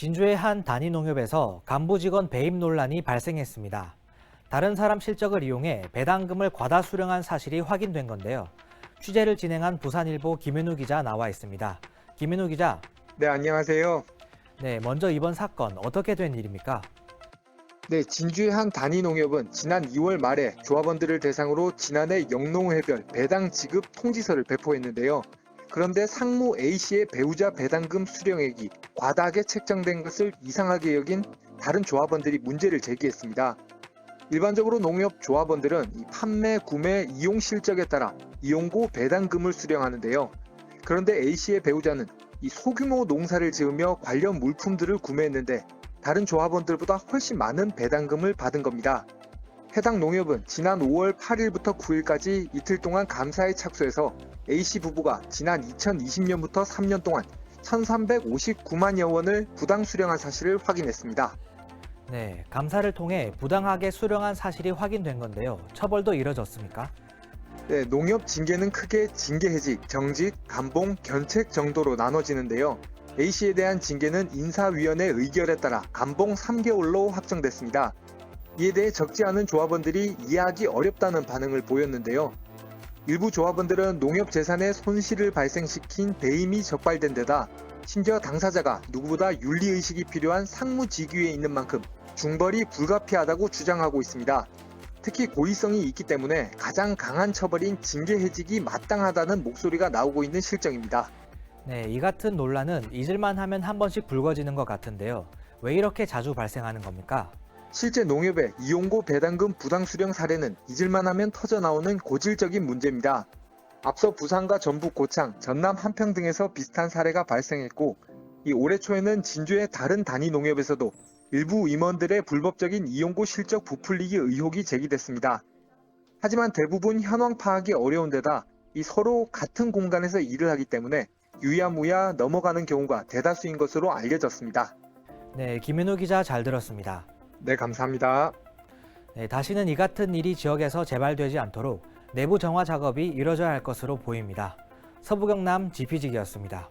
진주의 한 단위 농협에서 간부 직원 배임 논란이 발생했습니다. 다른 사람 실적을 이용해 배당금을 과다 수령한 사실이 확인된 건데요. 취재를 진행한 부산일보 김윤우 기자 나와 있습니다. 김윤우 기자. 네, 안녕하세요. 네, 먼저 이번 사건 어떻게 된 일입니까? 네, 진주의 한 단위 농협은 지난 2월 말에 조합원들을 대상으로 지난해 영농회별 배당 지급 통지서를 배포했는데요. 그런데 상무 A씨의 배우자 배당금 수령액이 과다하게 책정된 것을 이상하게 여긴 다른 조합원들이 문제를 제기했습니다. 일반적으로 농협 조합원들은 이 판매, 구매, 이용 실적에 따라 이용고 배당금을 수령하는데요. 그런데 A씨의 배우자는 이 소규모 농사를 지으며 관련 물품들을 구매했는데 다른 조합원들보다 훨씬 많은 배당금을 받은 겁니다. 해당 농협은 지난 5월 8일부터 9일까지 이틀 동안 감사에 착수해서 A씨 부부가 지난 2020년부터 3년 동안 1,359만여 원을 부당 수령한 사실을 확인했습니다. 네, 감사를 통해 부당하게 수령한 사실이 확인된 건데요. 처벌도 이뤄졌습니까? 네, 농협 징계는 크게 징계해직, 정직, 감봉, 견책 정도로 나눠지는데요. A씨에 대한 징계는 인사위원회 의결에 따라 감봉 3개월로 확정됐습니다. 이에 대해 적지 않은 조합원들이 이해하기 어렵다는 반응을 보였는데요. 일부 조합원들은 농협 재산에 손실을 발생시킨 배임이 적발된 데다 심지어 당사자가 누구보다 윤리의식이 필요한 상무직위에 있는 만큼 중벌이 불가피하다고 주장하고 있습니다. 특히 고의성이 있기 때문에 가장 강한 처벌인 징계해직이 마땅하다는 목소리가 나오고 있는 실정입니다. 네, 이 같은 논란은 잊을만 하면 한 번씩 불거지는 것 같은데요. 왜 이렇게 자주 발생하는 겁니까? 실제 농협의 이용고 배당금 부당 수령 사례는 잊을만 하면 터져나오는 고질적인 문제입니다. 앞서 부산과 전북 고창, 전남 한평 등에서 비슷한 사례가 발생했고 이 올해 초에는 진주의 다른 단위 농협에서도 일부 임원들의 불법적인 이용고 실적 부풀리기 의혹이 제기됐습니다. 하지만 대부분 현황 파악이 어려운 데다 이 서로 같은 공간에서 일을 하기 때문에 유야무야 넘어가는 경우가 대다수인 것으로 알려졌습니다. 네, 김윤우 기자 잘 들었습니다. 네, 감사합니다. 네, 다시는 이 같은 일이 지역에서 재발되지 않도록 내부 정화 작업이 이뤄져야 할 것으로 보입니다. 서부경남 GP직이었습니다.